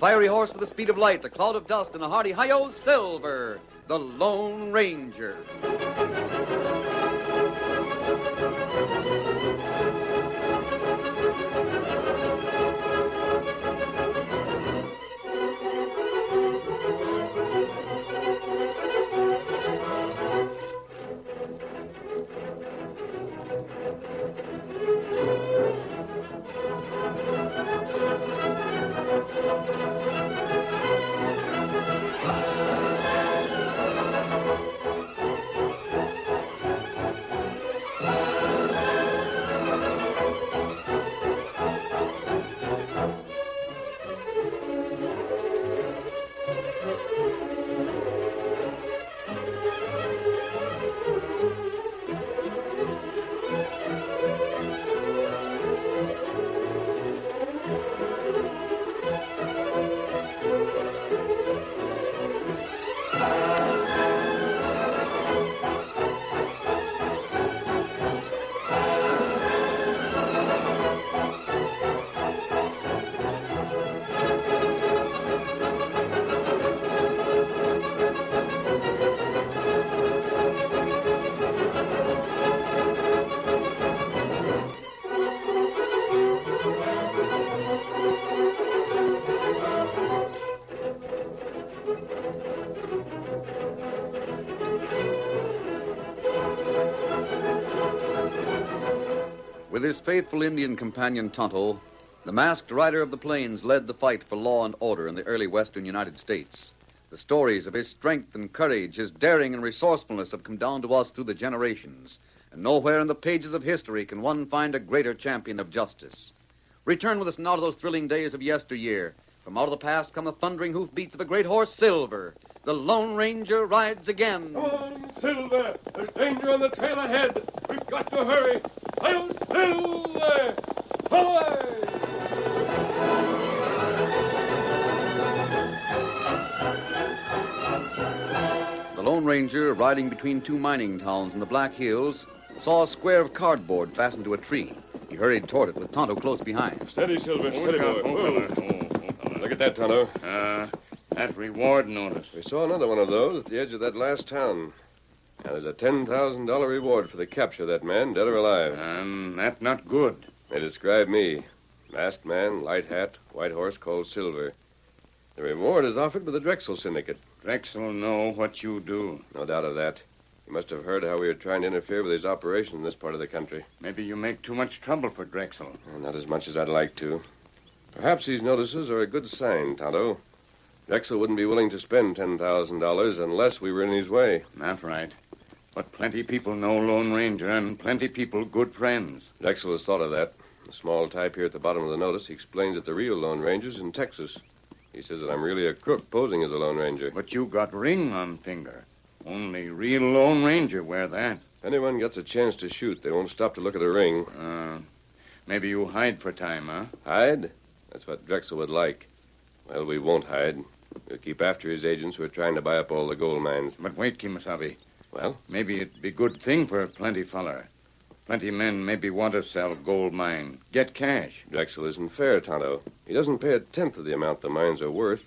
fiery horse with the speed of light, a cloud of dust, and a hearty hi-yo, Silver, the Lone Ranger. With his faithful Indian companion Tonto, the masked rider of the plains led the fight for law and order in the early western United States. The stories of his strength and courage, his daring and resourcefulness have come down to us through the generations, and nowhere in the pages of history can one find a greater champion of justice. Return with us now to those thrilling days of yesteryear. From out of the past come the thundering hoofbeats of a great horse, Silver. The Lone Ranger rides again. Come on, Silver. There's danger on the trail ahead. We've got to hurry. Hi-yo, Silver! Away! The Lone Ranger, riding between two mining towns in the Black Hills, saw a square of cardboard fastened to a tree. He hurried toward it with Tonto close behind. Steady, Silver. Steady, boy. Look at that, Tonto. That reward notice. We saw another one of those at the edge of that last town. Now, there's a $10,000 reward for the capture of that man, dead or alive. That's not good. They describe me. Masked man, light hat, white horse called Silver. The reward is offered by the Drexel Syndicate. Drexel know what you do. No doubt of that. He must have heard how we were trying to interfere with his operation in this part of the country. Maybe you make too much trouble for Drexel. Not as much as I'd like to. Perhaps these notices are a good sign, Tonto. Drexel wouldn't be willing to spend $10,000 unless we were in his way. That's right. But plenty people know Lone Ranger, and plenty people good friends. Drexel has thought of that. The small type here at the bottom of the notice, he explains that the real Lone Ranger's in Texas. He says that I'm really a crook posing as a Lone Ranger. But you got ring on finger. Only real Lone Ranger wear that. If anyone gets a chance to shoot, they won't stop to look at a ring. Maybe you hide for time, huh? Hide? That's what Drexel would like. Well, we won't hide. We'll keep after his agents who are trying to buy up all the gold mines. But wait, Kimasabi. Well? Maybe it'd be good thing for plenty feller. Plenty men maybe want to sell gold mine. Get cash. Drexel isn't fair, Tonto. He doesn't pay a tenth of the amount the mines are worth.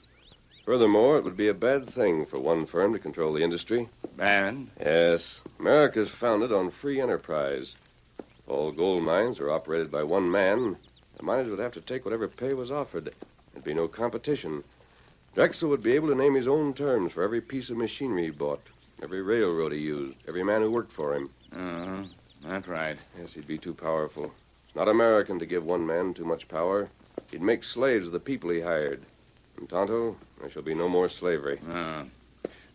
Furthermore, it would be a bad thing for one firm to control the industry. Bad? Yes. America's founded on free enterprise. If all gold mines are operated by one man, the miners would have to take whatever pay was offered. There'd be no competition. Drexel would be able to name his own terms for every piece of machinery he bought, every railroad he used, every man who worked for him. That's right. Yes, he'd be too powerful. It's not American to give one man too much power. He'd make slaves of the people he hired. And, Tonto, there shall be no more slavery.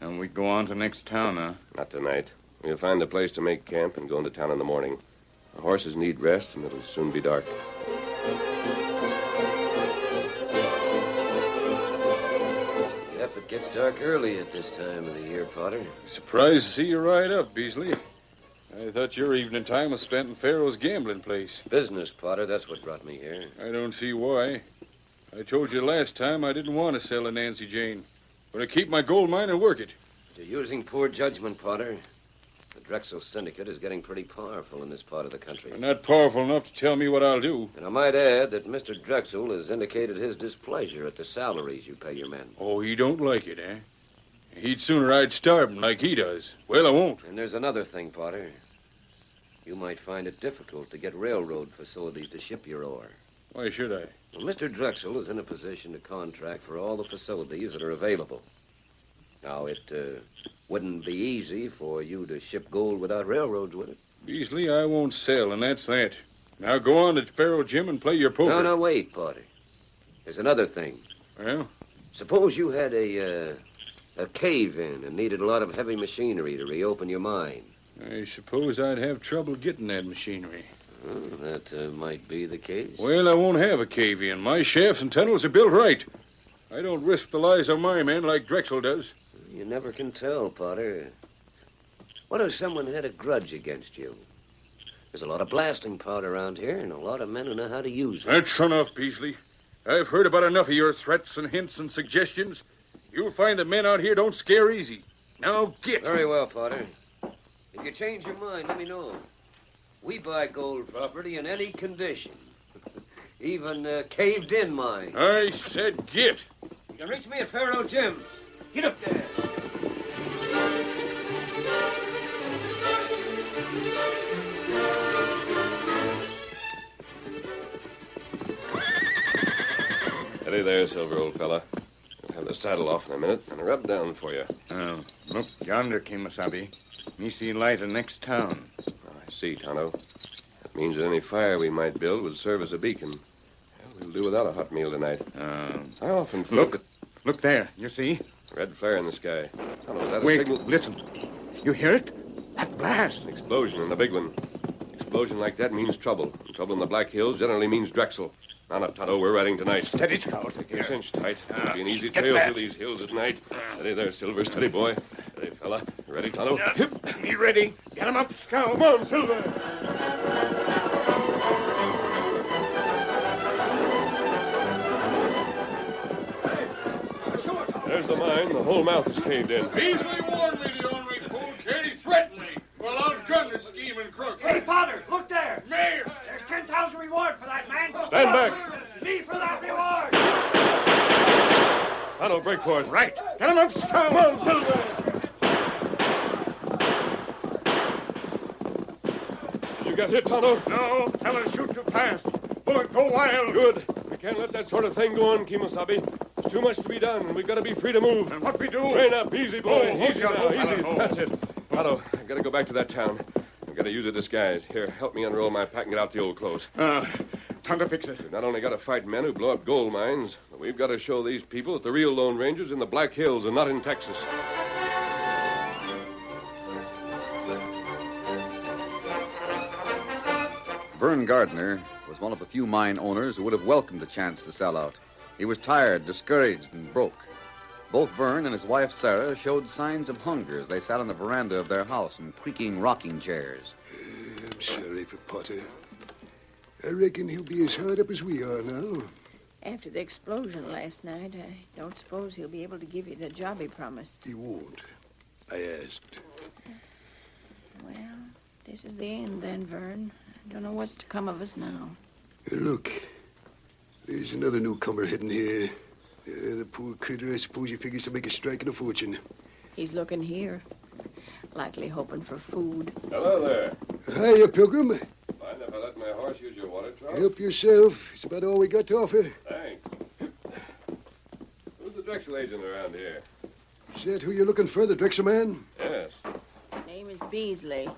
And we go on to next town, huh? Not tonight. We'll find a place to make camp and go into town in the morning. The horses need rest, and it'll soon be dark. Yep, it gets dark early at this time of the year, Potter. Surprised to see you ride up, Beasley. I thought your evening time was spent in Pharaoh's gambling place. Business, Potter. That's what brought me here. I don't see why. I told you last time I didn't want to sell to Nancy Jane. But I keep my gold mine and work it. You're using poor judgment, Potter. The Drexel Syndicate is getting pretty powerful in this part of the country. They're not powerful enough to tell me what I'll do. And I might add that Mr. Drexel has indicated his displeasure at the salaries you pay your men. Oh, he don't like it, eh? He'd sooner I'd starve him like he does. Well, I won't. And there's another thing, Potter. You might find it difficult to get railroad facilities to ship your ore. Why should I? Well, Mr. Drexel is in a position to contract for all the facilities that are available. Now, it wouldn't be easy for you to ship gold without railroads, would it? Beasley, I won't sell, and that's that. Now go on to Faro Jim and play your poker. No, wait, Potter. There's another thing. Well? Suppose you had a cave-in and needed a lot of heavy machinery to reopen your mine. I suppose I'd have trouble getting that machinery. Oh, that might be the case. Well, I won't have a cave-in. My shafts and tunnels are built right. I don't risk the lives of my men like Drexel does. You never can tell, Potter. What if someone had a grudge against you? There's a lot of blasting powder around here and a lot of men who know how to use it. That's enough, Beasley. I've heard about enough of your threats and hints and suggestions. You'll find that men out here don't scare easy. Now get. Very well, Potter. If you change your mind, let me know. We buy gold property in any condition. Even caved-in mines. I said get. You can reach me at Faro Jim's. Get up there. Steady there, Silver, old fella. I'll have the saddle off in a minute and rub down for you. Oh, look yonder, Kimasabi. Me see light in next town. Oh, I see, Tonto. That means that any fire we might build would serve as a beacon. Well, we'll do without a hot meal tonight. I often feel Look there. You see? Red flare in the sky. Tonto, is that a Wait, signal? listen. You hear it? That blast. An explosion, and a big one. Explosion like that means trouble. And trouble in the Black Hills generally means Drexel. Now, Tonto, we're riding tonight. Steady, Scout. Take your cinch tight. It'll be an easy Get trail back. through these hills at night. Steady there, Silver. Steady, boy. Steady, fella. You ready, Tonto? Hip. Me ready. Get him up, Scout. Come on, Silver. There's the mine. The whole mouth is caved in. Beasley warned me, the ornery fool kid. He threatened me. Well, I'll gun this scheming crook. Hey, Potter, look there. Mayor! There's 10,000 reward for that man. Stand back. Me for that reward. Tonto, break for it. Right. Get him up, Scout. Come on, Silver. Did you get hit, Tonto? No, fellas shoot too fast. Bullet go wild. Good. We can't let that sort of thing go on, Kimasabi. There's too much to be done, and we've got to be free to move. And what we do? Rein up. Easy, boy. Oh, Easy hold now. your Easy. fella, That's it. Tonto, I've got to go back to that town. I've got to use a disguise. Here, help me unroll my pack and get out the old clothes. Time to fix it. We've not only got to fight men who blow up gold mines, but we've got to show these people that the real Lone Ranger's in the Black Hills and not in Texas. Vern Gardner was one of the few mine owners who would have welcomed a chance to sell out. He was tired, discouraged, and broke. Both Vern and his wife, Sarah, showed signs of hunger as they sat on the veranda of their house in creaking rocking chairs. I'm sorry for Potter. I reckon he'll be as hard up as we are now. After the explosion last night, I don't suppose he'll be able to give you the job he promised. He won't. I asked. Well, this is the end then, Vern. I don't know what's to come of us now. Look, there's another newcomer heading here. The poor critter, I suppose he figures to make a strike and a fortune. He's looking here, likely hoping for food. Hello there. Hiya, Pilgrim. Mind if I let my horse use your water trough? Help yourself. It's about all we got to offer. Thanks. Who's the Drexel agent around here? Is that who you're looking for, the Drexel man? Yes. Name is Beasley.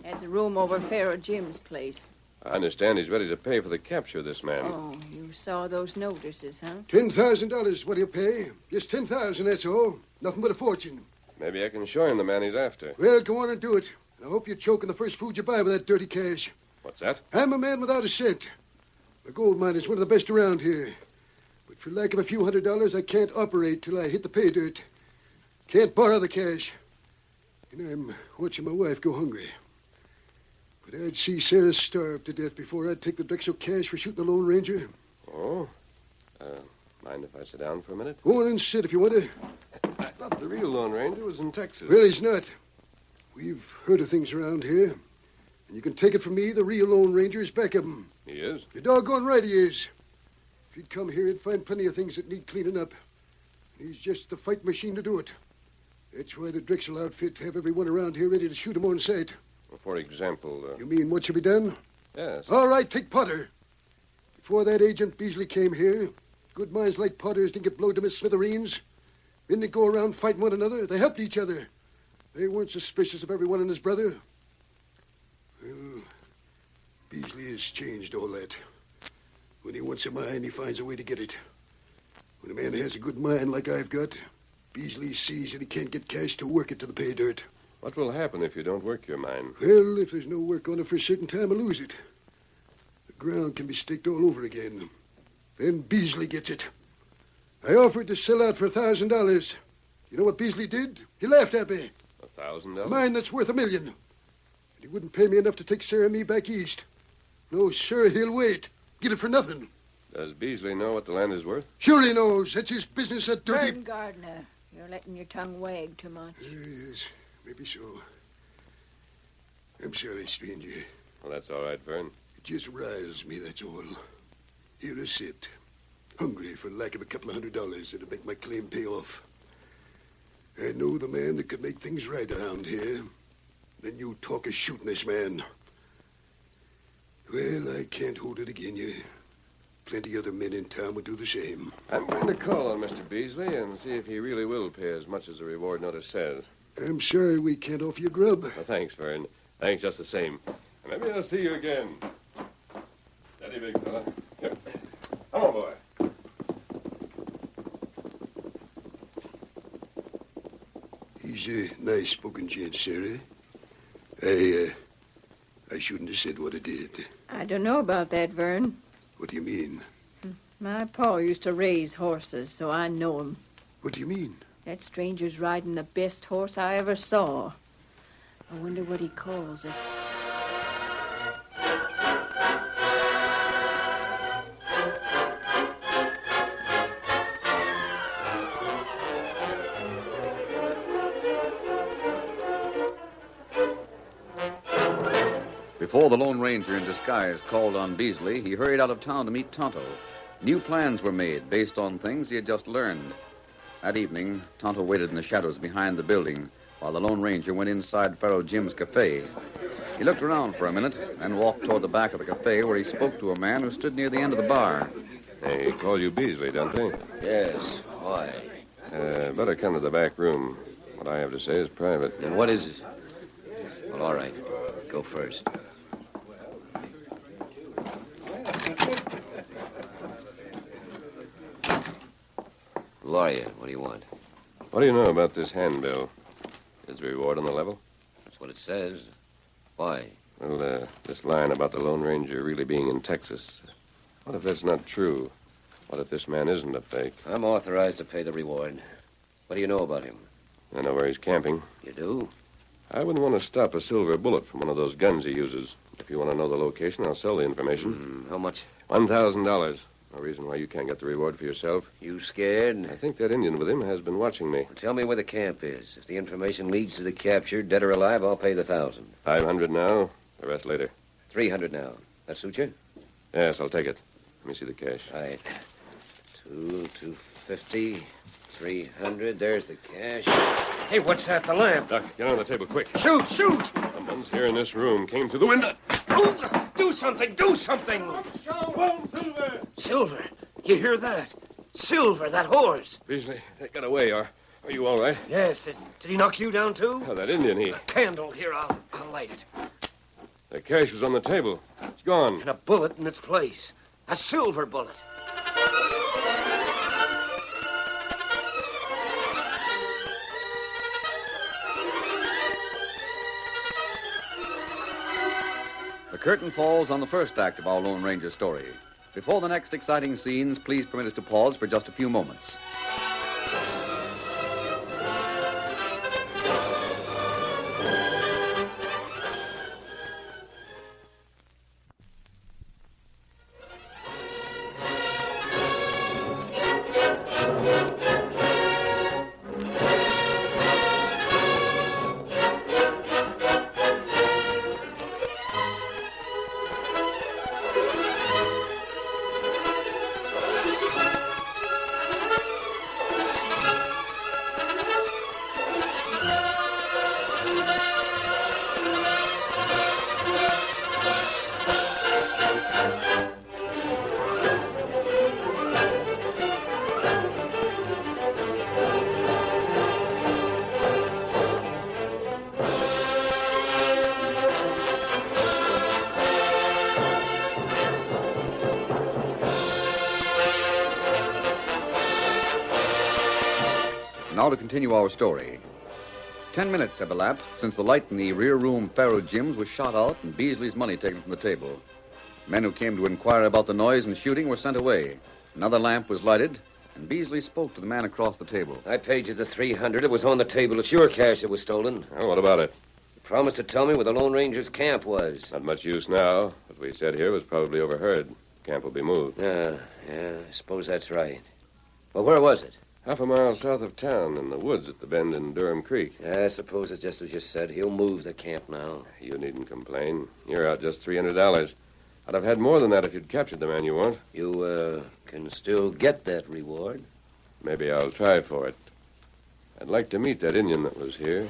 Has a room over Faro Jim's place. I understand he's ready to pay for the capture of this man. Oh, you saw those notices, huh? $10,000 what he'll pay. Just $10,000, that's all. Nothing but a fortune. Maybe I can show him the man he's after. Well, go on and do it. I hope you choke on the first food you buy with that dirty cash. What's that? I'm a man without a cent. The gold mine is one of the best around here. But for lack of a few $100s, I can't operate till I hit the pay dirt. Can't borrow the cash. And I'm watching my wife go hungry. But I'd see Sarah starve to death before I'd take the Drexel cash for shooting the Lone Ranger. Oh? Mind if I sit down for a minute? Go on and sit if you want to. I thought the real Lone Ranger was in Texas. Well, he's not. We've heard of things around here. And you can take it from me, the real Lone Ranger is back of 'em. He is? You're doggone right he is. If he'd come here, he'd find plenty of things that need cleaning up. He's just the fight machine to do it. That's why the Drexel outfit have everyone around here ready to shoot him on sight. Well, for example, You mean what should be done? yes. All right, take Potter. Before that agent Beasley came here, good minds like Potter's didn't get blowed to smithereens. Didn't they go around fighting one another? They helped each other. They weren't suspicious of everyone and his brother. Well, Beasley has changed all that. When he wants a mine, he finds a way to get it. When a man has a good mind like I've got, Beasley sees that he can't get cash to work it to the pay dirt. What will happen if you don't work your mine? Well, if there's no work on it for a certain time, I lose it. The ground can be staked all over again. Then Beasley gets it. I offered to sell out for $1,000. You know what Beasley did? He laughed at me. $1,000? Mine that's worth $1 million. And he wouldn't pay me enough to take Sarah and me back east. No, sir, he'll wait. Get it for nothing. Does Beasley know what the land is worth? Sure he knows. That's his business, that dirty... Vern Gardner, you're letting your tongue wag too much. Yes, maybe so. I'm sorry, stranger. Well, that's all right, Vern. It just riles me, that's all. Here I sit, hungry for lack of a couple of $100 that'll make my claim pay off. I know the man that could make things right around here. Then you talk of shooting this man. Well, I can't hold it again you. Plenty other men in town would do the same. I'm going to call on Mr. Beasley and see if he really will pay as much as the reward notice says. I'm sorry we can't offer you grub. Well, thanks, Vern. Thanks just the same. And maybe I'll see you again. Steady, big fella. Yep. Come on, boy. He's a nice-spoken gent, Sarah. I shouldn't have said what I did. I don't know about that, Vern. What do you mean? My pa used to raise horses, so I know him. What do you mean? That stranger's riding the best horse I ever saw. I wonder what he calls it. Before the Lone Ranger in disguise called on Beasley, he hurried out of town to meet Tonto. New plans were made based on things he had just learned. That evening, Tonto waited in the shadows behind the building while the Lone Ranger went inside Pharaoh Jim's cafe. He looked around for a minute, then walked toward the back of the cafe where he spoke to a man who stood near the end of the bar. They call you Beasley, don't they? Yes. Why? Better come to the back room. What I have to say is private. And what is it? Well, all right. Go first. Who are you? What do you want? What do you know about this handbill? Is the reward on the level? That's what it says. Why? Well, this line about the Lone Ranger really being in Texas. What if that's not true? What if this man isn't a fake? I'm authorized to pay the reward. What do you know about him? I know where he's camping. You do? I wouldn't want to stop a silver bullet from one of those guns he uses. If you want to know the location, I'll sell the information. How much? $1,000. No reason why you can't get the reward for yourself. You scared? I think that Indian with him has been watching me. Tell me where the camp is. If the information leads to the capture, dead or alive, I'll pay the 1,000. 500 now, the rest later. 300 now. That suit you? Yes, I'll take it. Let me see the cash. Right. 250, 300. There's the cash. Hey, what's that? The lamp. Doc, get on the table, quick. Shoot! Someone's here in this room. Came through the window. Do something! Do something! Silver! You hear that? Silver, that horse. Beasley, they got away. Are you all right? Yes. Did he knock you down, too? Oh, that Indian, he... A candle. Here, I'll light it. The cash was on the table. It's gone. And a bullet in its place. A silver bullet. The curtain falls on the first act of our Lone Ranger story. Before the next exciting scenes, please permit us to pause for just a few moments. Now to continue our story. 10 minutes have elapsed since the light in the rear room Faro Jim's was shot out and Beasley's money taken from the table. Men who came to inquire about the noise and shooting were sent away. Another lamp was lighted, and Beasley spoke to the man across the table. I paid you the $300. It was on the table. It's your cash that was stolen. Well, what about it? You promised to tell me where the Lone Ranger's camp was. Not much use now. What we said here was probably overheard. Camp will be moved. Yeah, I suppose that's right. Well, where was it? Half a mile south of town, in the woods at the bend in Durham Creek. I suppose it's just as you said. He'll move the camp now. You needn't complain. You're out just $300. I'd have had more than that if you'd captured the man you want. You, can still get that reward. Maybe I'll try for it. I'd like to meet that Indian that was here.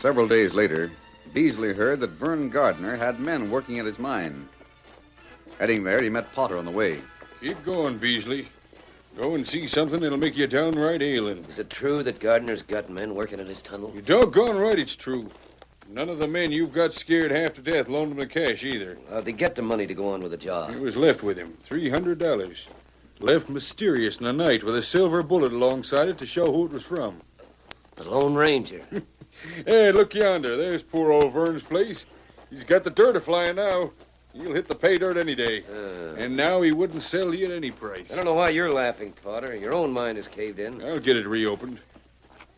Several days later, Beasley heard that Vern Gardner had men working at his mine. Heading there, he met Potter on the way. Keep going, Beasley. Go and see something that'll make you downright ailing. Is it true that Gardner's got men working in his tunnel? You're doggone right it's true. None of the men you've got scared half to death loaned him the cash either. How'd he get the money to go on with the job? It was left with him, $300. Left mysterious in the night with a silver bullet alongside it to show who it was from. The Lone Ranger. Hey, look yonder. There's poor old Vern's place. He's got the dirt a-flying now. He'll hit the pay dirt any day. And now he wouldn't sell you at any price. I don't know why you're laughing, Potter. Your own mine is caved in. I'll get it reopened.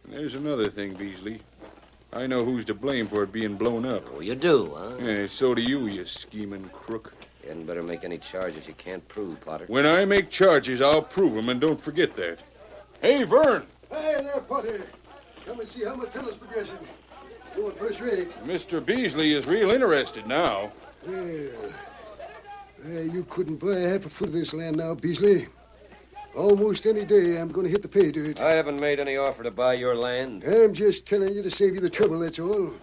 And there's another thing, Beasley. I know who's to blame for it being blown up. Oh, you do, huh? Yeah, so do you scheming crook. You hadn't better make any charges you can't prove, Potter. When I make charges, I'll prove them, and don't forget that. Hey, Vern! Hey there, Potter. Come and see how my tunnel's progressing. Going first rate. Mr. Beasley is real interested now. Well, you couldn't buy half a foot of this land now, Beasley. Almost any day I'm going to hit the pay dirt. I haven't made any offer to buy your land. I'm just telling you to save you the trouble, that's all.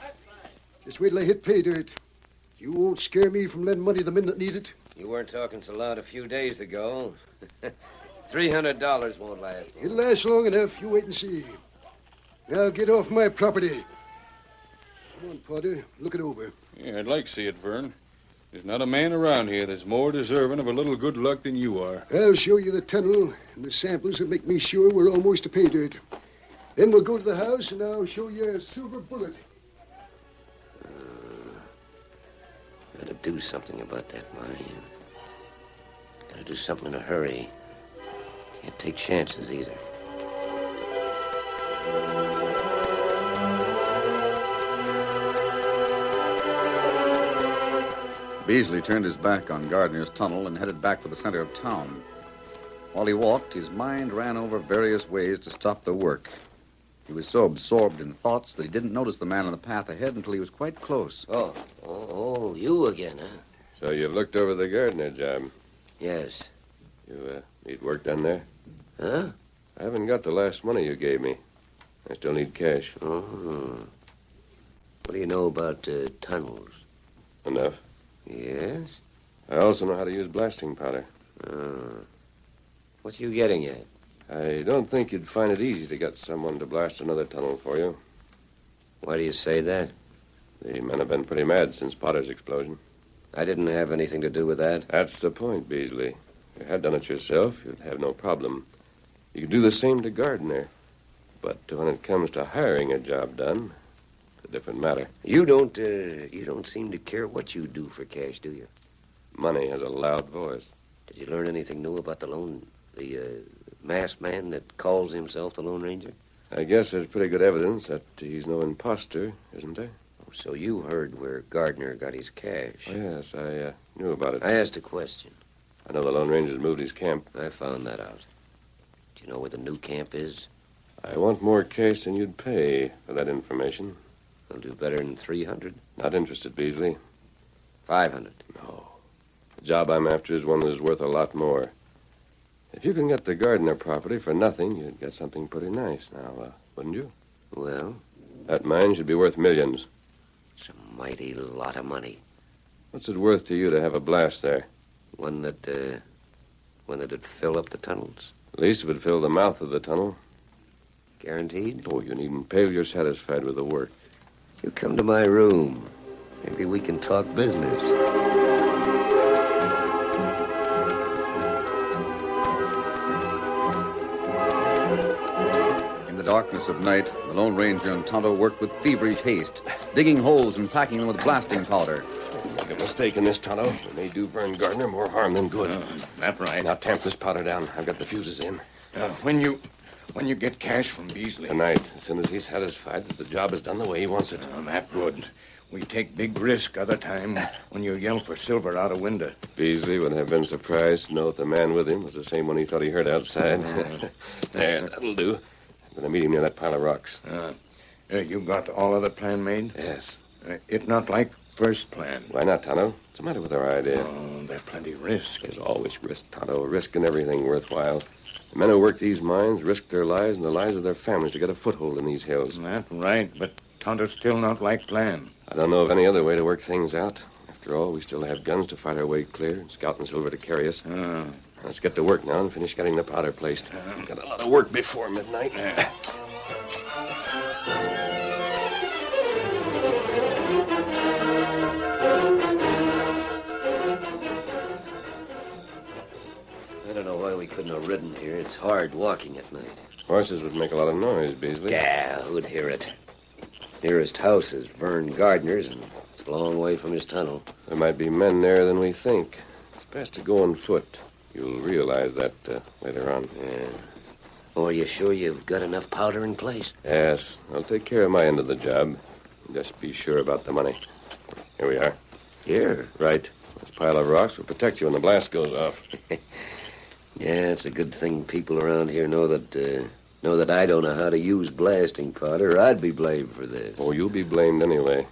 Just wait till I hit pay dirt. You won't scare me from lending money to the men that need it. You weren't talking so loud a few days ago. $300 won't last long. It'll last long enough. You wait and see. Now get off my property. Come on, Potter. Look it over. Yeah, I'd like to see it, Vern. There's not a man around here that's more deserving of a little good luck than you are. I'll show you the tunnel and the samples that make me sure we're almost to pay dirt. Then we'll go to the house, and I'll show you a silver bullet. Gotta do something about that mine. Gotta do something in a hurry. Can't take chances either. Beasley turned his back on Gardner's tunnel and headed back for the center of town. While he walked, his mind ran over various ways to stop the work. He was so absorbed in thoughts that he didn't notice the man on the path ahead until he was quite close. Oh, you again, huh? So you've looked over the Gardner job. Yes. You need work done there? Huh? I haven't got the last money you gave me. I still need cash. Oh. What do you know about tunnels? Enough. Yes? I also know how to use blasting powder. What are you getting at? I don't think you'd find it easy to get someone to blast another tunnel for you. Why do you say that? The men have been pretty mad since Potter's explosion. I didn't have anything to do with that. That's the point, Beasley. If you had done it yourself, you'd have no problem. You could do the same to Gardner. But when it comes to hiring a job done, it's a different matter. You don't seem to care what you do for cash, do you? Money has a loud voice. Did you learn anything new about the masked man that calls himself the Lone Ranger? I guess there's pretty good evidence that he's no imposter, isn't there? Oh, so you heard where Gardner got his cash. Oh, yes, I knew about it. I asked a question. I know the Lone Ranger's moved his camp. I found that out. Do you know where the new camp is? I want more cash than you'd pay for that information. I'll do better than 300. Not interested, Beasley. 500. No. The job I'm after is one that is worth a lot more. If you can get the Gardner property for nothing, you'd get something pretty nice now, wouldn't you? Well? That mine should be worth millions. It's a mighty lot of money. What's it worth to you to have a blast there? One that'd fill up the tunnels. At least it would fill the mouth of the tunnel. Guaranteed? Oh, you needn't pay if you're satisfied with the work. You come to my room. Maybe we can talk business. In the darkness of night, the Lone Ranger and Tonto worked with feverish haste, digging holes and packing them with blasting powder. Make a mistake in this, Tonto. We may do Vern Gardner more harm than good. That's right. Now tamp this powder down. I've got the fuses in. When you get cash from Beasley. Tonight, as soon as he's satisfied that the job is done the way he wants it. That's good. We take big risk other time when you yell for silver out a window. Beasley would have been surprised to know that the man with him was the same one he thought he heard outside. There, that'll do. I'm going to meet him near that pile of rocks. You got all of the plan made? Yes. It not like first plan. Why not, Tonto? What's the matter with our idea? Oh, there's plenty risk. There's always risk, Tonto. Risk in everything worthwhile. The men who work these mines risk their lives and the lives of their families to get a foothold in these hills. That's right, but Tonto still not like plan. I don't know of any other way to work things out. After all, we still have guns to fight our way clear and scout and silver to carry us. Let's get to work now and finish getting the powder placed. Got a lot of work before midnight. I don't know why we couldn't have ridden here. It's hard walking at night. Horses would make a lot of noise, Beasley. Yeah, who'd hear it? Nearest house is Vern Gardner's, and it's a long way from his tunnel. There might be men there than we think. It's best to go on foot. You'll realize that later on. Yeah. Oh, are you sure you've got enough powder in place? Yes, I'll take care of my end of the job. Just be sure about the money. Here we are. Here? Right. This pile of rocks will protect you when the blast goes off. Yeah, it's a good thing people around here know that I don't know how to use blasting powder. I'd be blamed for this. Oh, you'll be blamed anyway.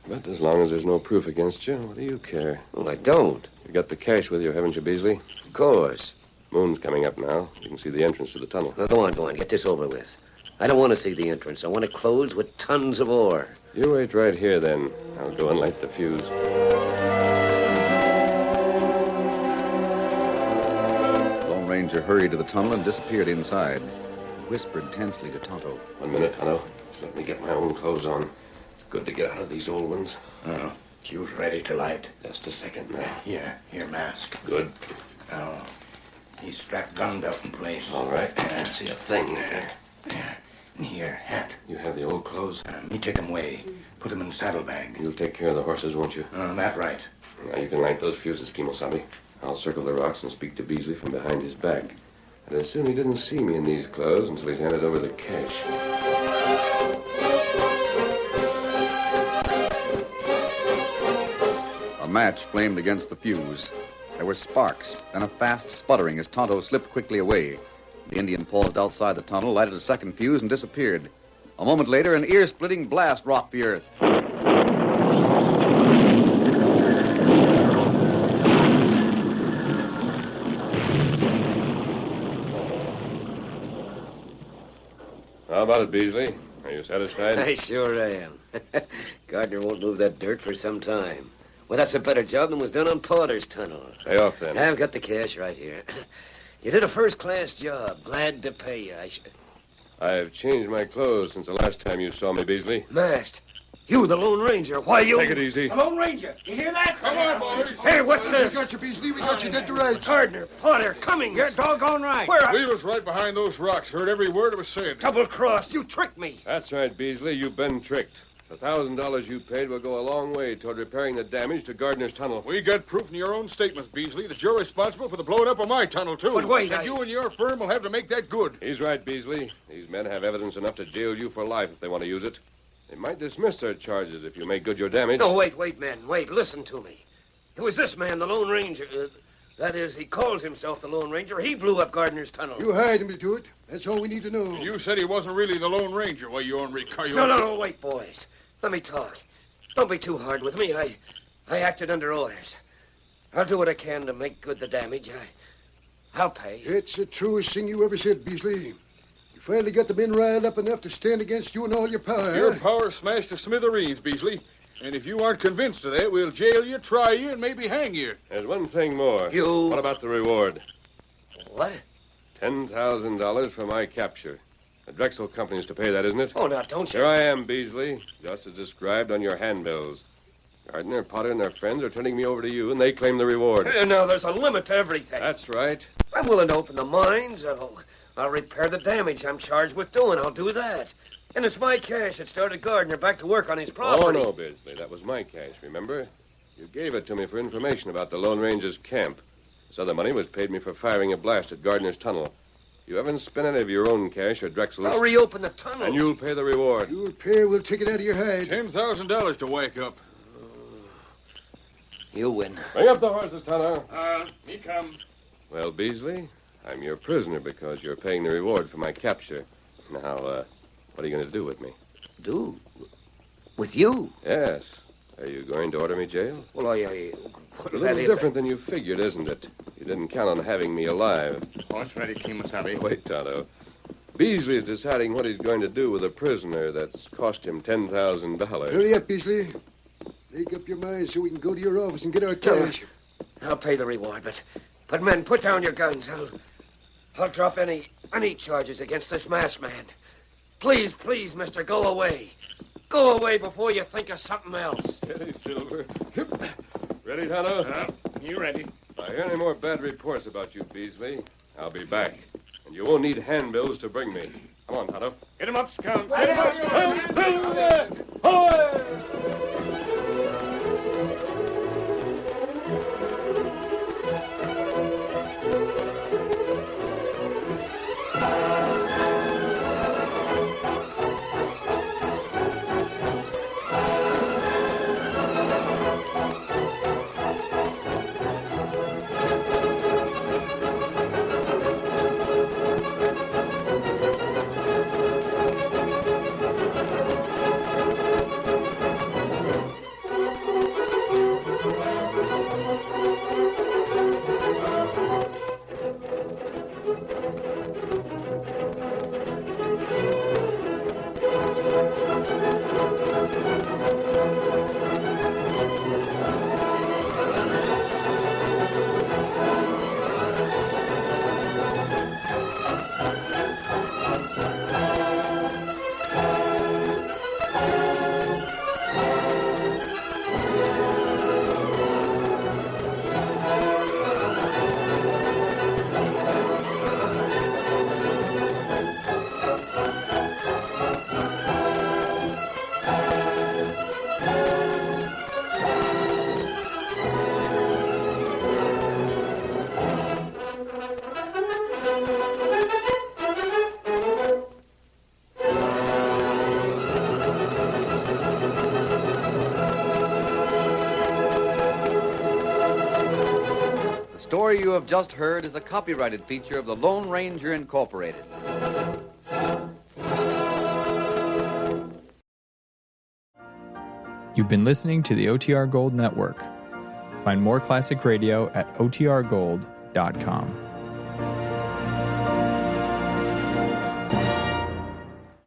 But as long as there's no proof against you, what do you care? Well, I don't. You got the cash with you, haven't you, Beasley? Of course. Moon's coming up now. You can see the entrance to the tunnel. Now, go on. Get this over with. I don't want to see the entrance. I want it closed with tons of ore. You wait right here, then. I'll go and light the fuse. The Lone Ranger hurried to the tunnel and disappeared inside. He whispered tensely to Tonto. 1 minute, Tonto. Just let me get my own clothes on. It's good to get out of these old ones. Fuse ready to light. Just a second now. Here, mask. Good. Now, he's strapped gunned up in place. All right. I can't see a thing there. There. And here, hat. You have the old clothes? Me take them away. Put them in the saddlebag. You'll take care of the horses, won't you? That right. Now, you can light those fuses, Kimosabe. I'll circle the rocks and speak to Beasley from behind his back. And assume he didn't see me in these clothes until he's handed over the cash. A match flamed against the fuse. There were sparks, then a fast sputtering as Tonto slipped quickly away. The Indian paused outside the tunnel, lighted a second fuse, and disappeared. A moment later, an ear-splitting blast rocked the earth. How about it, Beasley? Are you satisfied? I sure am. Gardner won't move that dirt for some time. Well, that's a better job than was done on Porter's tunnel. Pay off, then. I've got the cash right here. You did a first-class job. Glad to pay you. I've changed my clothes since the last time you saw me, Beasley. Masked. You, the Lone Ranger. Why, you... Take it easy. The Lone Ranger. You hear that? Come on, boys. Hey, what's We this? got you, Beasley. We got you dead to rights. Gardner, Potter, Cummings. You're doggone right. Where? We was right behind those rocks. Heard every word it was said. Double-crossed. You tricked me. That's right, Beasley. You've been tricked. The $1,000 you paid will go a long way toward repairing the damage to Gardner's tunnel. We got proof in your own statements, Beasley, that you're responsible for the blowing up of my tunnel, too. But wait, And you and your firm will have to make that good. He's right, Beasley. These men have evidence enough to jail you for life if they want to use it. They might dismiss their charges if you make good your damage. No, wait, men. Wait, listen to me. It was this man, the Lone Ranger. That is, he calls himself the Lone Ranger. He blew up Gardner's tunnel. You hired him to do it. That's all we need to know. You said he wasn't really the Lone Ranger. Why, you ornery coyote. No, wait, boys. Let me talk. Don't be too hard with me. I acted under orders. I'll do what I can to make good the damage. I'll pay. It's the truest thing you ever said, Beasley. You finally got the men riled up enough to stand against you and all your power. Your huh? power smashed to smithereens, Beasley. And if you aren't convinced of that, we'll jail you, try you, and maybe hang you. There's one thing more. You- What about the reward? What? $10,000 for my capture. The Drexel Company's to pay that, isn't it? Oh, now, don't you? Here I am, Beasley, just as described on your handbills. Gardner, Potter, and their friends are turning me over to you, and they claim the reward. Now, there's a limit to everything. That's right. I'm willing to open the mines. I'll repair the damage I'm charged with doing. I'll do that. And it's my cash that started Gardner back to work on his property. Oh, no, Beasley. That was my cash, remember? You gave it to me for information about the Lone Ranger's camp. This other money was paid me for firing a blast at Gardner's tunnel. You haven't spent any of your own cash or Drexel's. I'll reopen the tunnel. And you'll pay the reward. You'll pay, we'll take it out of your hide. $10,000 to whack up. You win. Bring up the horses, Tonto. Me come. Well, Beasley, I'm your prisoner because you're paying the reward for my capture. Now, what are you going to do with me? Do? With you? Yes. Are you going to order me jail? Well, It's a little different than you figured, isn't it? You didn't count on having me alive. Horse ready, Kemosabe. Wait, Tonto. Beasley's deciding what he's going to do with a prisoner that's cost him $10,000. Hurry up, Beasley. Make up your mind so we can go to your office and get our cash. I'll pay the reward, but men, put down your guns. I'll drop any charges against this masked man. Please, mister, go away. Go away before you think of something else. Steady, Silver. Ready, Tonto? You ready? If I hear any more bad reports about you, Beasley, I'll be back. And you won't need handbills to bring me. Come on, Tonto. Get him up, Scout. Get him up, Scout. Silver! Away! The story you have just heard is a copyrighted feature of the Lone Ranger Incorporated. You've been listening to the OTR Gold Network. Find more classic radio at otrgold.com.